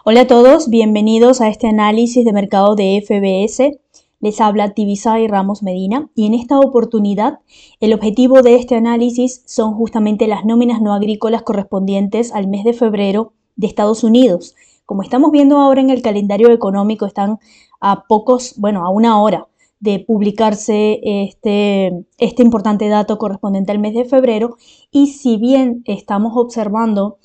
Hola a todos, bienvenidos a este análisis de mercado de FBS. Les habla Tibisay Ramos Medina y en esta oportunidad el objetivo de este análisis son justamente las nóminas no agrícolas correspondientes al mes de febrero de Estados Unidos. Como estamos viendo ahora en el calendario económico, están a a una hora de publicarse este importante dato correspondiente al mes de febrero, y si bien estamos observando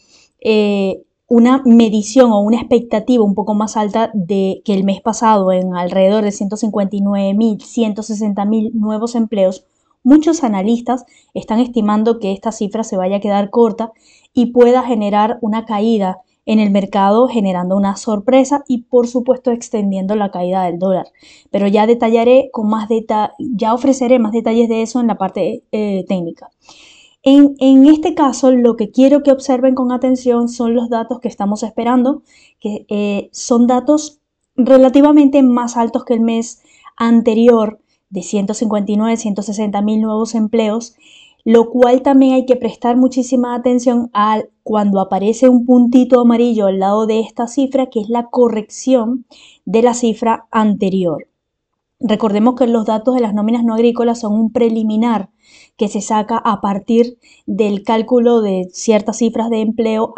una medición o una expectativa un poco más alta de que el mes pasado, en alrededor de 159.000, 160.000 nuevos empleos, muchos analistas están estimando que esta cifra se vaya a quedar corta y pueda generar una caída en el mercado, generando una sorpresa y por supuesto extendiendo la caída del dólar. Pero ya detallaré ya ofreceré más detalles de eso en la parte técnica. En este caso, lo que quiero que observen con atención son los datos que estamos esperando, que son datos relativamente más altos que el mes anterior, de 159, 160.000 nuevos empleos, lo cual también hay que prestar muchísima atención a cuando aparece un puntito amarillo al lado de esta cifra, que es la corrección de la cifra anterior. Recordemos que los datos de las nóminas no agrícolas son un preliminar que se saca a partir del cálculo de ciertas cifras de empleo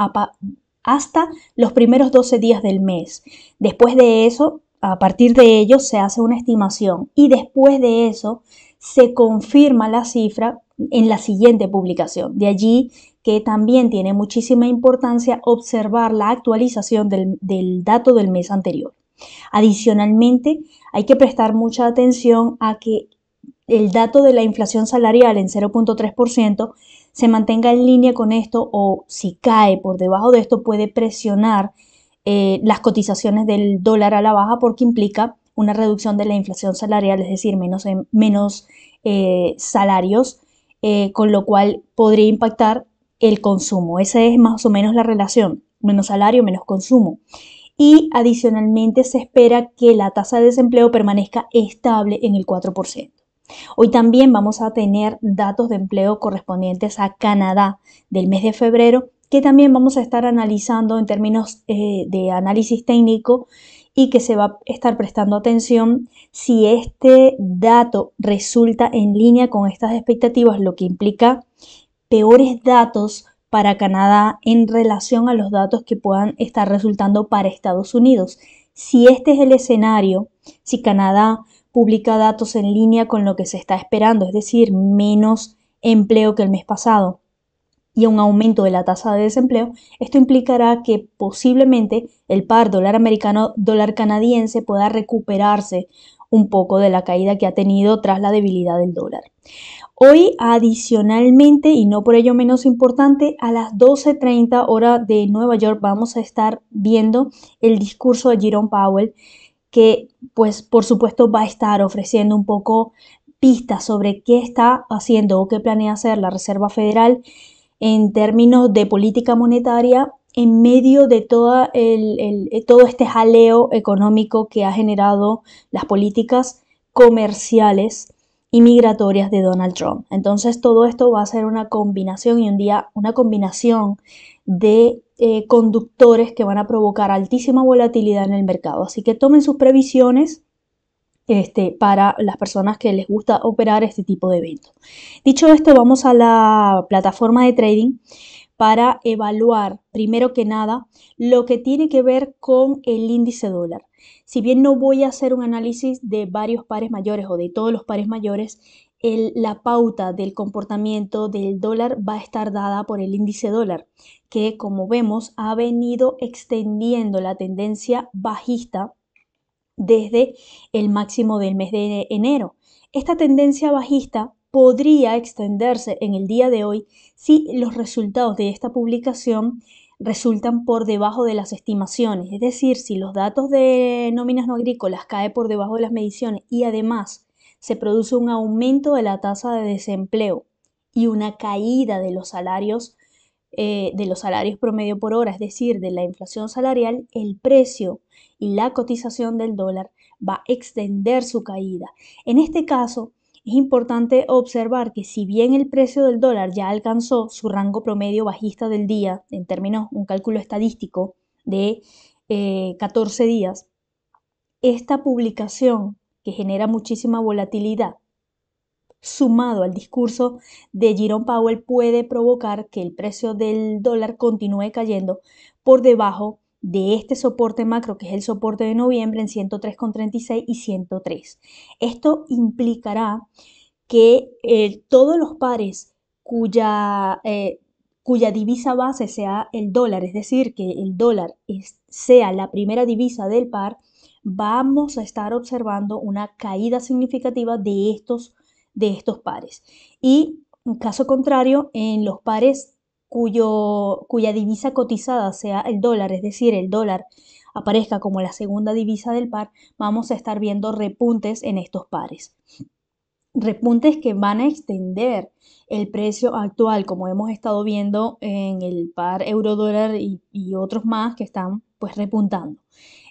hasta los primeros 12 días del mes. Después de eso, a partir de ello, se hace una estimación y después de eso se confirma la cifra en la siguiente publicación. De allí que también tiene muchísima importancia observar la actualización del dato del mes anterior. Adicionalmente, hay que prestar mucha atención a que el dato de la inflación salarial en 0.3% se mantenga en línea con esto, o si cae por debajo de esto puede presionar las cotizaciones del dólar a la baja, porque implica una reducción de la inflación salarial, es decir, menos salarios, con lo cual podría impactar el consumo. Esa es más o menos la relación, menos salario, menos consumo. Y adicionalmente se espera que la tasa de desempleo permanezca estable en el 4%. Hoy también vamos a tener datos de empleo correspondientes a Canadá del mes de febrero, que también vamos a estar analizando en términos de análisis técnico, y que se va a estar prestando atención si este dato resulta en línea con estas expectativas, lo que implica peores datos para Canadá en relación a los datos que puedan estar resultando para Estados Unidos. Si este es el escenario, si Canadá publica datos en línea con lo que se está esperando, es decir, menos empleo que el mes pasado y un aumento de la tasa de desempleo, esto implicará que posiblemente el par dólar americano dólar canadiense pueda recuperarse un poco de la caída que ha tenido tras la debilidad del dólar. Hoy, adicionalmente, y no por ello menos importante, a las 12:30 hora de Nueva York vamos a estar viendo el discurso de Jerome Powell, que pues por supuesto va a estar ofreciendo un poco pistas sobre qué está haciendo o qué planea hacer la Reserva Federal en términos de política monetaria en medio de todo este jaleo económico que ha generado las políticas comerciales y migratorias de Donald Trump. Entonces todo esto va a ser una combinación y una combinación de conductores que van a provocar altísima volatilidad en el mercado. Así que tomen sus previsiones para las personas que les gusta operar este tipo de eventos. Dicho esto, vamos a la plataforma de trading para evaluar, primero que nada, lo que tiene que ver con el índice dólar. Si bien no voy a hacer un análisis de varios pares mayores o de todos los pares mayores, la pauta del comportamiento del dólar va a estar dada por el índice dólar, que como vemos ha venido extendiendo la tendencia bajista desde el máximo del mes de enero. Esta tendencia bajista podría extenderse en el día de hoy si los resultados de esta publicación resultan por debajo de las estimaciones, es decir, si los datos de nóminas no agrícolas caen por debajo de las mediciones y además se produce un aumento de la tasa de desempleo y una caída de los salarios promedio por hora, es decir, de la inflación salarial, el precio y la cotización del dólar va a extender su caída. En este caso, es importante observar que si bien el precio del dólar ya alcanzó su rango promedio bajista del día, en términos, un cálculo estadístico de 14 días, esta publicación que genera muchísima volatilidad, sumado al discurso de Jerome Powell, puede provocar que el precio del dólar continúe cayendo por debajo de este soporte macro, que es el soporte de noviembre en 103,36 y 103. Esto implicará que todos los pares cuya divisa base sea el dólar, es decir, que el dólar sea la primera divisa del par, vamos a estar observando una caída significativa de estos pares. Y en caso contrario, en los pares cuya divisa cotizada sea el dólar, es decir, el dólar aparezca como la segunda divisa del par, vamos a estar viendo repuntes en estos pares. Repuntes que van a extender el precio actual, como hemos estado viendo en el par euro-dólar y otros más que están pues repuntando.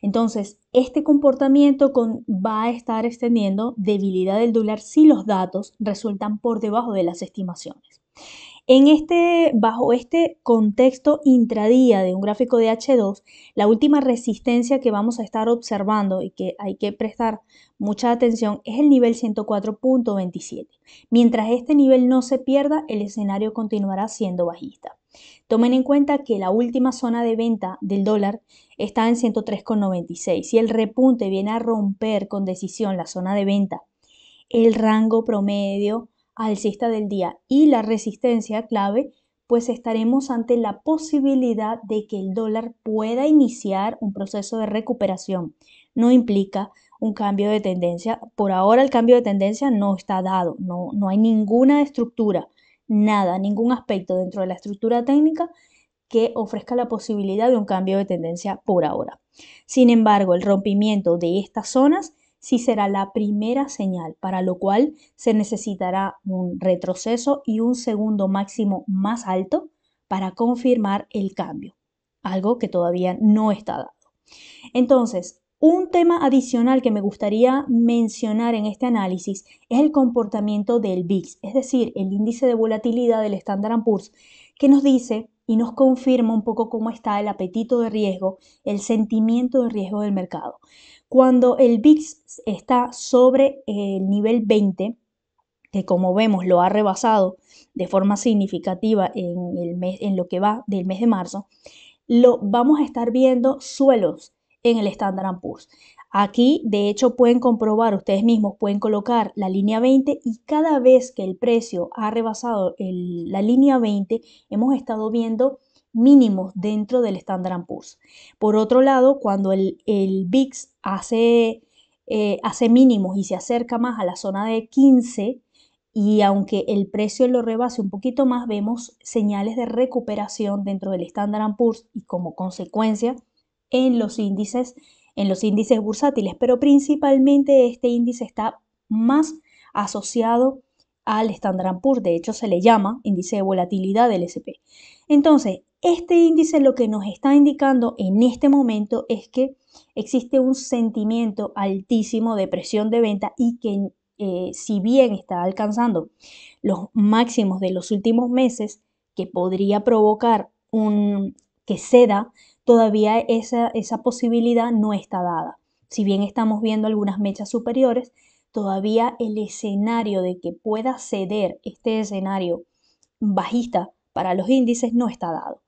Entonces, este comportamiento va a estar extendiendo debilidad del dólar si los datos resultan por debajo de las estimaciones. Bajo este contexto intradía de un gráfico de H2, la última resistencia que vamos a estar observando y que hay que prestar mucha atención es el nivel 104.27. Mientras este nivel no se pierda, el escenario continuará siendo bajista. Tomen en cuenta que la última zona de venta del dólar está en 103,96. Si el repunte viene a romper con decisión la zona de venta, el rango promedio alcista del día y la resistencia clave, pues estaremos ante la posibilidad de que el dólar pueda iniciar un proceso de recuperación. No implica un cambio de tendencia. Por ahora el cambio de tendencia no está dado, no hay ninguna estructura, nada, ningún aspecto dentro de la estructura técnica que ofrezca la posibilidad de un cambio de tendencia por ahora. Sin embargo, el rompimiento de estas zonas sí será la primera señal, para lo cual se necesitará un retroceso y un segundo máximo más alto para confirmar el cambio, algo que todavía no está dado. Entonces, un tema adicional que me gustaría mencionar en este análisis es el comportamiento del VIX, es decir, el índice de volatilidad del Standard & Poor's, que nos dice y nos confirma un poco cómo está el apetito de riesgo, el sentimiento de riesgo del mercado. Cuando el VIX está sobre el nivel 20, que como vemos lo ha rebasado de forma significativa en lo que va del mes de marzo, lo vamos a estar viendo suelos en el Standard & Poor's. Aquí, de hecho, pueden comprobar, ustedes mismos pueden colocar la línea 20 y cada vez que el precio ha rebasado la línea 20, hemos estado viendo mínimos dentro del Standard & Poor's. Por otro lado, cuando el VIX hace mínimos y se acerca más a la zona de 15, y aunque el precio lo rebase un poquito más, vemos señales de recuperación dentro del Standard & Poor's y como consecuencia en los índices bursátiles, pero principalmente este índice está más asociado al Standard & Poor's, de hecho se le llama índice de volatilidad del S&P. Entonces, este índice lo que nos está indicando en este momento es que existe un sentimiento altísimo de presión de venta y que si bien está alcanzando los máximos de los últimos meses, que podría provocar que ceda, todavía esa posibilidad no está dada. Si bien estamos viendo algunas mechas superiores, todavía el escenario de que pueda ceder este escenario bajista para los índices no está dado.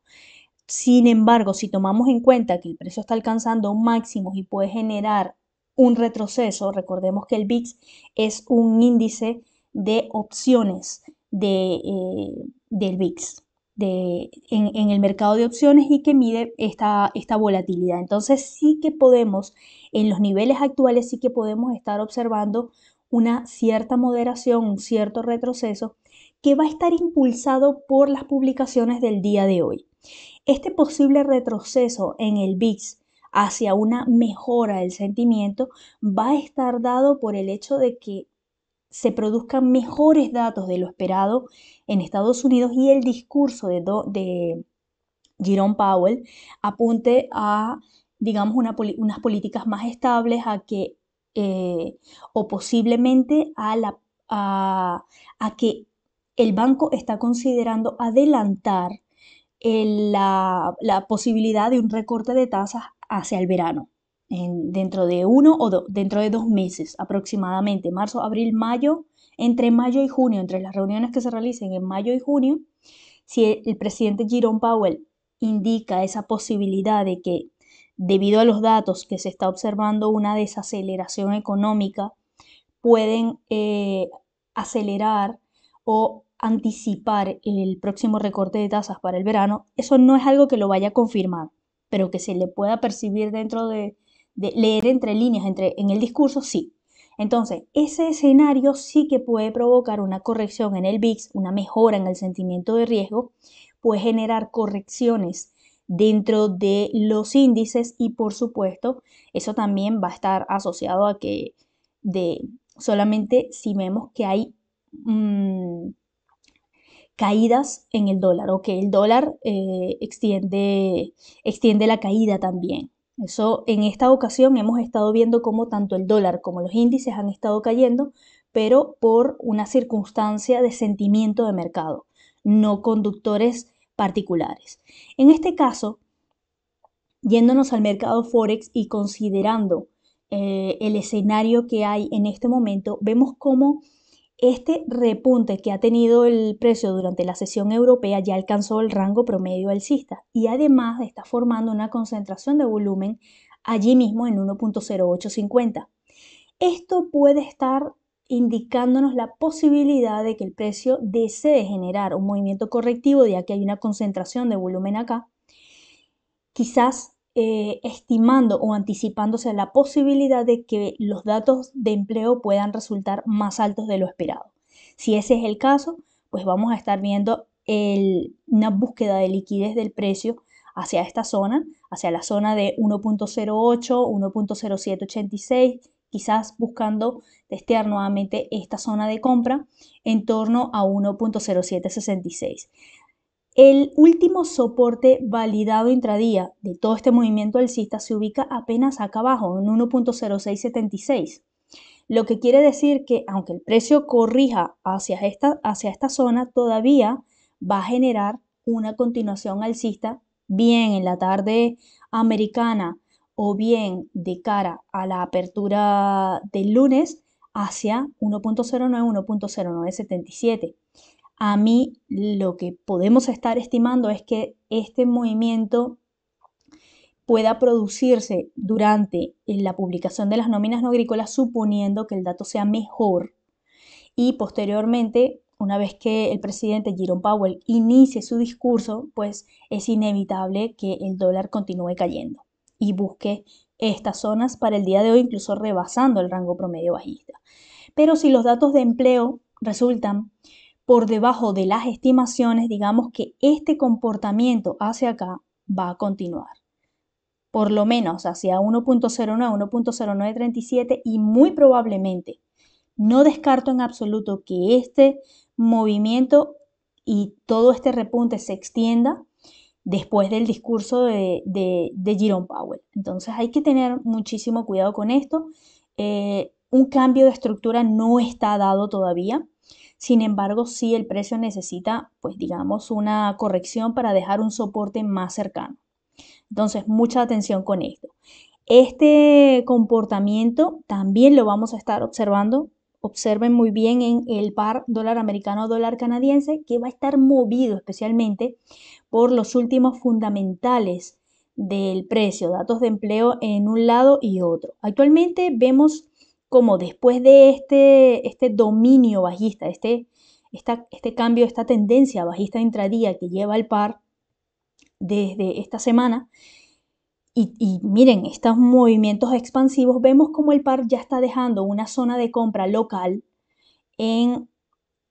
Sin embargo, si tomamos en cuenta que el precio está alcanzando máximos y puede generar un retroceso, recordemos que el VIX es un índice de opciones del VIX en el mercado de opciones y que mide esta volatilidad. Entonces sí que podemos, en los niveles actuales, sí que podemos estar observando una cierta moderación, un cierto retroceso que va a estar impulsado por las publicaciones del día de hoy. Este posible retroceso en el VIX hacia una mejora del sentimiento va a estar dado por el hecho de que se produzcan mejores datos de lo esperado en Estados Unidos y el discurso de Jerome Powell apunte a, digamos, unas políticas más estables, o posiblemente a que el banco está considerando adelantar la posibilidad de un recorte de tasas hacia el verano, dentro de dentro de 2 meses aproximadamente, marzo, abril, mayo, entre mayo y junio, entre las reuniones que se realicen en mayo y junio, si el presidente Jerome Powell indica esa posibilidad de que debido a los datos que se está observando una desaceleración económica, pueden acelerar o anticipar el próximo recorte de tasas para el verano, eso no es algo que lo vaya a confirmar, pero que se le pueda percibir dentro de leer entre líneas, en el discurso, sí. Entonces, ese escenario sí que puede provocar una corrección en el VIX, una mejora en el sentimiento de riesgo, puede generar correcciones dentro de los índices y, por supuesto, eso también va a estar asociado a que solamente si vemos que hay caídas en el dólar o que el dólar extiende la caída también. Eso, en esta ocasión hemos estado viendo cómo tanto el dólar como los índices han estado cayendo, pero por una circunstancia de sentimiento de mercado, no conductores particulares. En este caso, yéndonos al mercado Forex y considerando el escenario que hay en este momento, vemos cómo este repunte que ha tenido el precio durante la sesión europea ya alcanzó el rango promedio alcista y además está formando una concentración de volumen allí mismo en 1.0850. Esto puede estar indicándonos la posibilidad de que el precio desee generar un movimiento correctivo, ya que hay una concentración de volumen acá, quizás estimando o anticipándose a la posibilidad de que los datos de empleo puedan resultar más altos de lo esperado. Si ese es el caso, pues vamos a estar viendo una búsqueda de liquidez del precio hacia esta zona, hacia la zona de 1.08, 1.0786, quizás buscando testear nuevamente esta zona de compra en torno a 1.0766. El último soporte validado intradía de todo este movimiento alcista se ubica apenas acá abajo, en 1.0676, lo que quiere decir que aunque el precio corrija hacia esta zona, todavía va a generar una continuación alcista, bien en la tarde americana o bien de cara a la apertura del lunes hacia 1.09, 1.0977. A mí lo que podemos estar estimando es que este movimiento pueda producirse durante la publicación de las nóminas no agrícolas, suponiendo que el dato sea mejor, y posteriormente, una vez que el presidente Jerome Powell inicie su discurso, pues es inevitable que el dólar continúe cayendo y busque estas zonas para el día de hoy, incluso rebasando el rango promedio bajista. Pero si los datos de empleo resultan por debajo de las estimaciones, digamos que este comportamiento hacia acá va a continuar. Por lo menos hacia 1.09, 1.0937 y muy probablemente, no descarto en absoluto que este movimiento y todo este repunte se extienda después del discurso de Jerome Powell. Entonces hay que tener muchísimo cuidado con esto. Un cambio de estructura no está dado todavía. Sin embargo, sí el precio necesita, pues digamos, una corrección para dejar un soporte más cercano. Entonces, mucha atención con esto. Este comportamiento también lo vamos a estar observando. Observen muy bien en el par dólar americano, dólar canadiense, que va a estar movido especialmente por los últimos fundamentales del precio, datos de empleo en un lado y otro. Actualmente vemos como después de este dominio bajista, este cambio, esta tendencia bajista intradía que lleva el par desde esta semana, y miren, estos movimientos expansivos, vemos como el par ya está dejando una zona de compra local en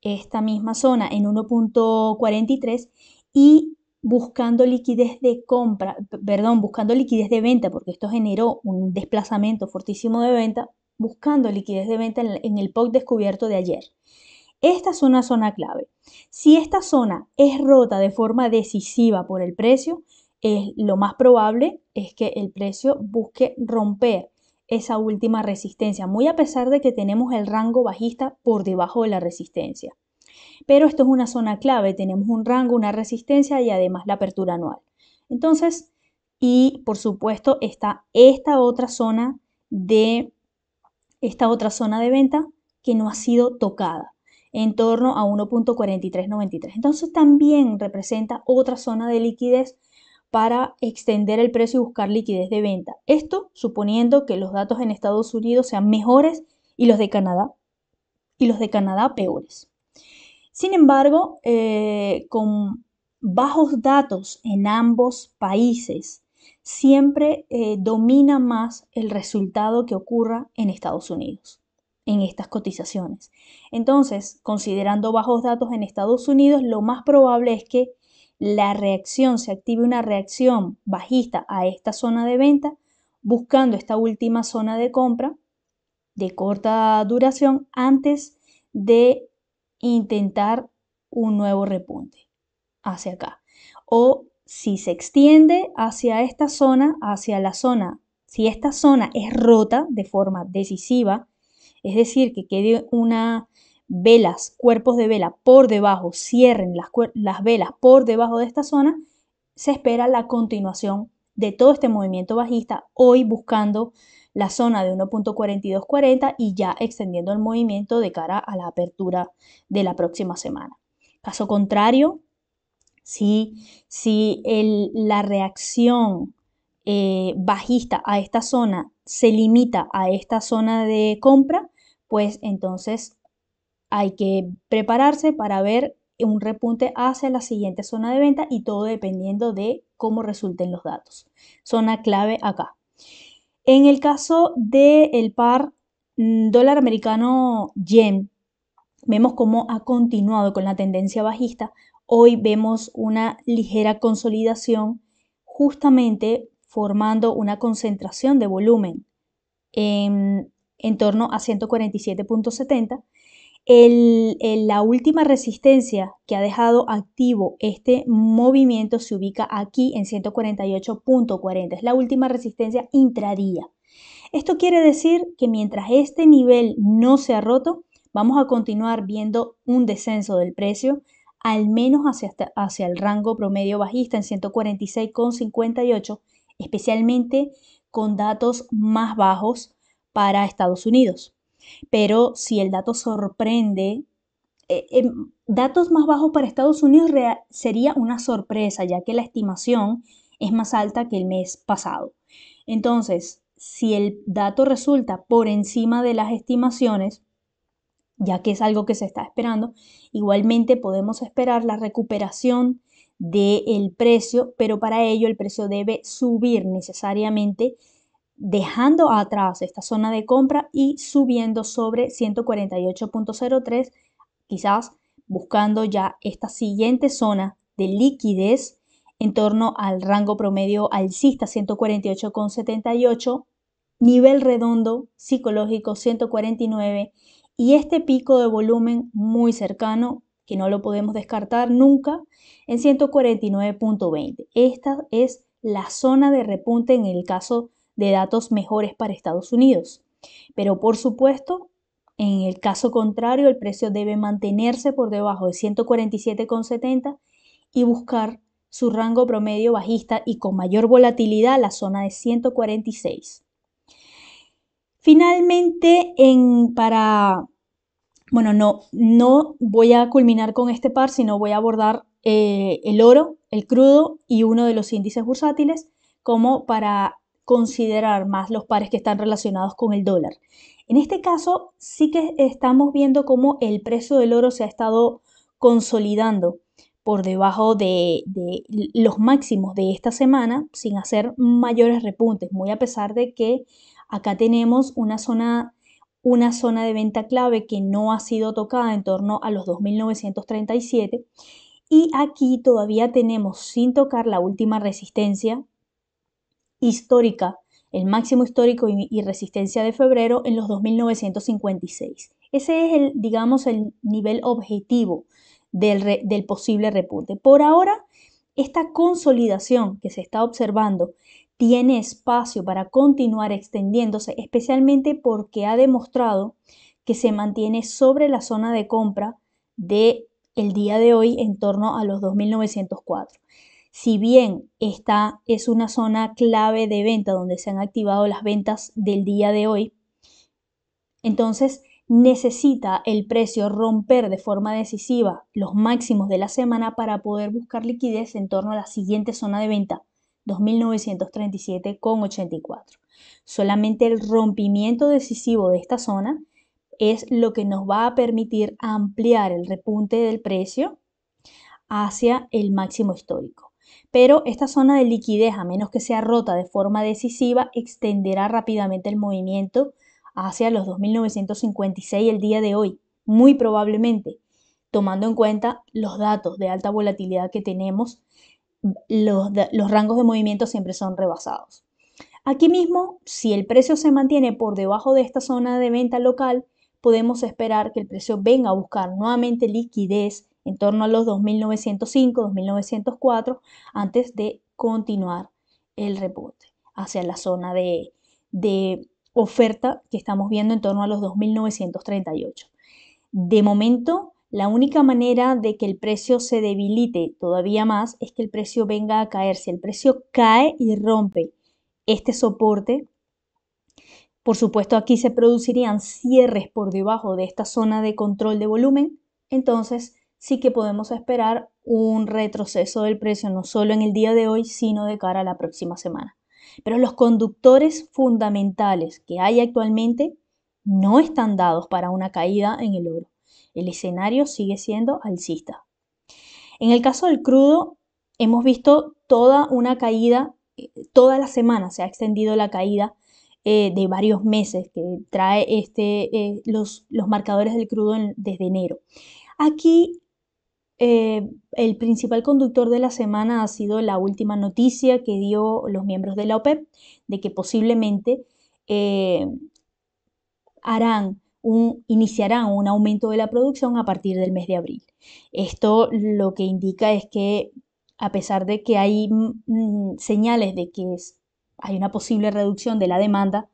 esta misma zona en 1.43 y buscando liquidez de compra, perdón, buscando liquidez de venta, porque esto generó un desplazamiento fortísimo de venta, buscando liquidez de venta en el POC descubierto de ayer. Esta es una zona clave. Si esta zona es rota de forma decisiva por el precio, lo más probable es que el precio busque romper esa última resistencia, muy a pesar de que tenemos el rango bajista por debajo de la resistencia. Pero esto es una zona clave, tenemos un rango, una resistencia y además la apertura anual. Entonces, Y por supuesto está esta otra zona de venta que no ha sido tocada, en torno a 1.4393. Entonces también representa otra zona de liquidez para extender el precio y buscar liquidez de venta. Esto suponiendo que los datos en Estados Unidos sean mejores y los de Canadá peores. Sin embargo, con bajos datos en ambos países, siempre domina más el resultado que ocurra en Estados Unidos en estas cotizaciones. Entonces, considerando bajos datos en Estados Unidos, lo más probable es que se active una reacción bajista a esta zona de venta, buscando esta última zona de compra de corta duración antes de intentar un nuevo repunte hacia acá. O si se extiende hacia esta zona, si esta zona es rota de forma decisiva, es decir, que quede cuerpos de vela por debajo, cierren las velas por debajo de esta zona, se espera la continuación de todo este movimiento bajista, hoy buscando la zona de 1.4240 y ya extendiendo el movimiento de cara a la apertura de la próxima semana. Caso contrario, si la reacción bajista a esta zona se limita a esta zona de compra, pues entonces hay que prepararse para ver un repunte hacia la siguiente zona de venta y todo dependiendo de cómo resulten los datos. Zona clave acá. En el caso del par dólar americano yen, vemos cómo ha continuado con la tendencia bajista. Hoy vemos una ligera consolidación, justamente formando una concentración de volumen en torno a 147.70. La última resistencia que ha dejado activo este movimiento se ubica aquí en 148.40. Es la última resistencia intradía. Esto quiere decir que mientras este nivel no se ha roto, vamos a continuar viendo un descenso del precio, al menos hacia el rango promedio bajista en 146.58, especialmente con datos más bajos para Estados Unidos. Pero si el dato sorprende, datos más bajos para Estados Unidos sería una sorpresa, ya que la estimación es más alta que el mes pasado. Entonces, si el dato resulta por encima de las estimaciones, ya que es algo que se está esperando, igualmente podemos esperar la recuperación del precio, pero para ello el precio debe subir necesariamente, dejando atrás esta zona de compra y subiendo sobre 148.03, quizás buscando ya esta siguiente zona de liquidez en torno al rango promedio alcista 148.78, nivel redondo psicológico 149 y este pico de volumen muy cercano que no lo podemos descartar nunca en 149.20. Esta es la zona de repunte en el caso de datos mejores para Estados Unidos. Pero por supuesto, en el caso contrario, el precio debe mantenerse por debajo de 147.70 y buscar su rango promedio bajista y con mayor volatilidad la zona de 146. Finalmente, no voy a culminar con este par, sino voy a abordar el oro, el crudo y uno de los índices bursátiles como para considerar más los pares que están relacionados con el dólar. En este caso sí que estamos viendo cómo el precio del oro se ha estado consolidando por debajo de los máximos de esta semana sin hacer mayores repuntes, muy a pesar de que acá tenemos una zona de venta clave que no ha sido tocada en torno a los 2.937 y aquí todavía tenemos sin tocar la última resistencia histórica, el máximo histórico y resistencia de febrero en los 2.956. Ese es el nivel objetivo del posible repunte. Por ahora, esta consolidación que se está observando tiene espacio para continuar extendiéndose, especialmente porque ha demostrado que se mantiene sobre la zona de compra del día de hoy en torno a los 2.904. Si bien esta es una zona clave de venta donde se han activado las ventas del día de hoy, entonces necesita el precio romper de forma decisiva los máximos de la semana para poder buscar liquidez en torno a la siguiente zona de venta, 2.937,84. Solamente el rompimiento decisivo de esta zona es lo que nos va a permitir ampliar el repunte del precio hacia el máximo histórico. Pero esta zona de liquidez, a menos que sea rota de forma decisiva, extenderá rápidamente el movimiento hacia los 2.956 el día de hoy, muy probablemente, tomando en cuenta los datos de alta volatilidad que tenemos, los rangos de movimiento siempre son rebasados. Aquí mismo, si el precio se mantiene por debajo de esta zona de venta local, podemos esperar que el precio venga a buscar nuevamente liquidez en torno a los 2.905, 2.904 antes de continuar el repunte hacia la zona de oferta que estamos viendo en torno a los 2.938. De momento, la única manera de que el precio se debilite todavía más es que el precio venga a caer. Si el precio cae y rompe este soporte, por supuesto aquí se producirían cierres por debajo de esta zona de control de volumen, entonces sí que podemos esperar un retroceso del precio no solo en el día de hoy, sino de cara a la próxima semana. Pero los conductores fundamentales que hay actualmente no están dados para una caída en el oro. El escenario sigue siendo alcista. En el caso del crudo, hemos visto toda una caída, toda la semana se ha extendido la caída de varios meses que trae los marcadores del crudo desde enero. Aquí el principal conductor de la semana ha sido la última noticia que dio los miembros de la OPEP de que posiblemente iniciarán un aumento de la producción a partir del mes de abril. Esto lo que indica es que a pesar de que hay señales de que hay una posible reducción de la demanda,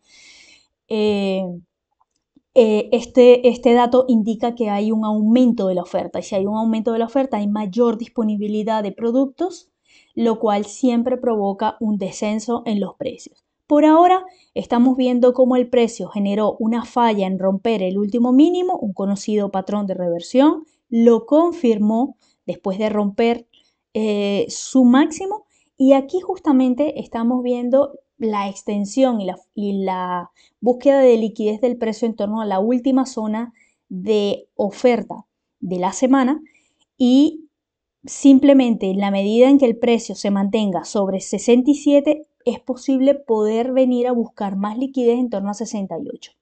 este dato indica que hay un aumento de la oferta y si hay un aumento de la oferta hay mayor disponibilidad de productos, lo cual siempre provoca un descenso en los precios. Por ahora estamos viendo cómo el precio generó una falla en romper el último mínimo, un conocido patrón de reversión, lo confirmó después de romper su máximo y aquí justamente estamos viendo la extensión y la búsqueda de liquidez del precio en torno a la última zona de oferta de la semana y simplemente en la medida en que el precio se mantenga sobre 67 es posible poder venir a buscar más liquidez en torno a 68.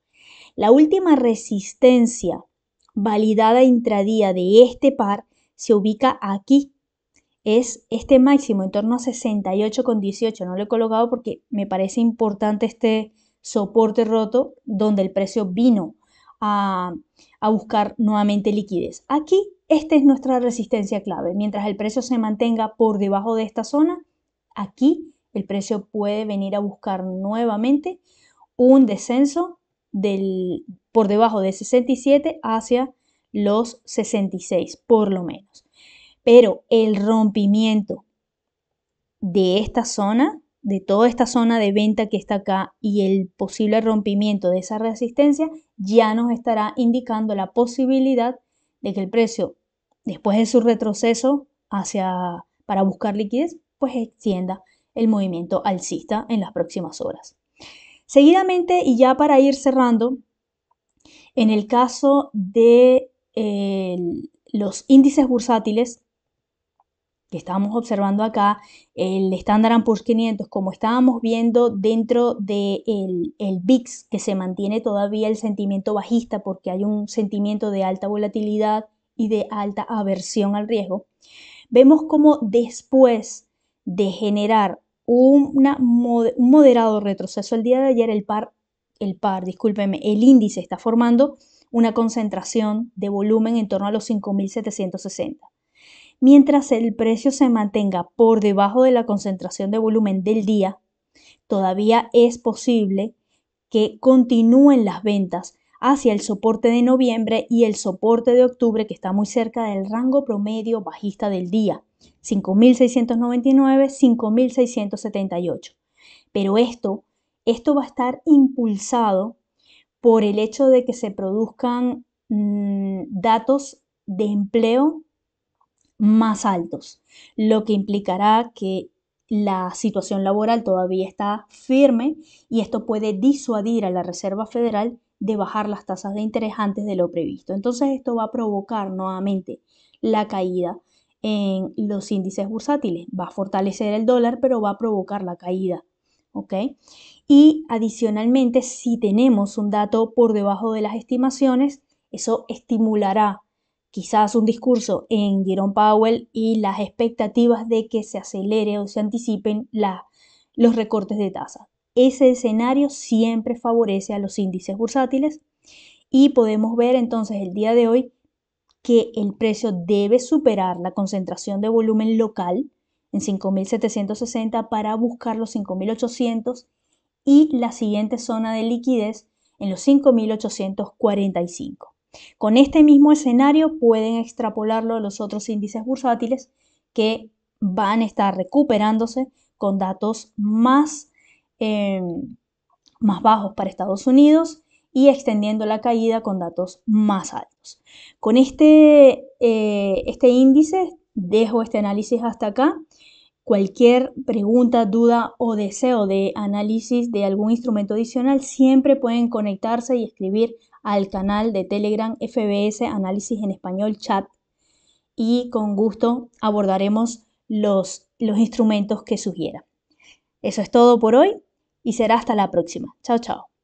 La última resistencia validada intradía de este par se ubica aquí. Es este máximo en torno a 68,18. No lo he colocado porque me parece importante este soporte roto donde el precio vino a buscar nuevamente liquidez. Aquí esta es nuestra resistencia clave. Mientras el precio se mantenga por debajo de esta zona, aquí el precio puede venir a buscar nuevamente un descenso por debajo de 67 hacia los 66 por lo menos. Pero el rompimiento de esta zona, de toda esta zona de venta que está acá y el posible rompimiento de esa resistencia ya nos estará indicando la posibilidad de que el precio, después de su retroceso para buscar liquidez, pues extienda el movimiento alcista en las próximas horas. Seguidamente, y ya para ir cerrando, en el caso de los índices bursátiles, que estábamos observando acá, el Standard & Poor's 500, como estábamos viendo dentro del VIX, que se mantiene todavía el sentimiento bajista porque hay un sentimiento de alta volatilidad y de alta aversión al riesgo, vemos como después de generar un moderado retroceso el día de ayer, el índice está formando una concentración de volumen en torno a los 5.760. Mientras el precio se mantenga por debajo de la concentración de volumen del día, todavía es posible que continúen las ventas hacia el soporte de noviembre y el soporte de octubre que está muy cerca del rango promedio bajista del día. 5.699, 5.678. Pero esto va a estar impulsado por el hecho de que se produzcan datos de empleo más altos, lo que implicará que la situación laboral todavía está firme y esto puede disuadir a la Reserva Federal de bajar las tasas de interés antes de lo previsto. Entonces esto va a provocar nuevamente la caída en los índices bursátiles. Va a fortalecer el dólar, pero va a provocar la caída. ¿Ok? Y adicionalmente, si tenemos un dato por debajo de las estimaciones, eso estimulará quizás un discurso en Jerome Powell y las expectativas de que se acelere o se anticipen los recortes de tasa. Ese escenario siempre favorece a los índices bursátiles y podemos ver entonces el día de hoy que el precio debe superar la concentración de volumen local en 5.760 para buscar los 5.800 y la siguiente zona de liquidez en los 5.845. Con este mismo escenario pueden extrapolarlo a los otros índices bursátiles que van a estar recuperándose con datos más bajos para Estados Unidos y extendiendo la caída con datos más altos. Con este índice dejo este análisis hasta acá. Cualquier pregunta, duda o deseo de análisis de algún instrumento adicional siempre pueden conectarse y escribir al canal de Telegram FBS Análisis en Español Chat y con gusto abordaremos los instrumentos que sugieran. Eso es todo por hoy y será hasta la próxima. Chao, chao.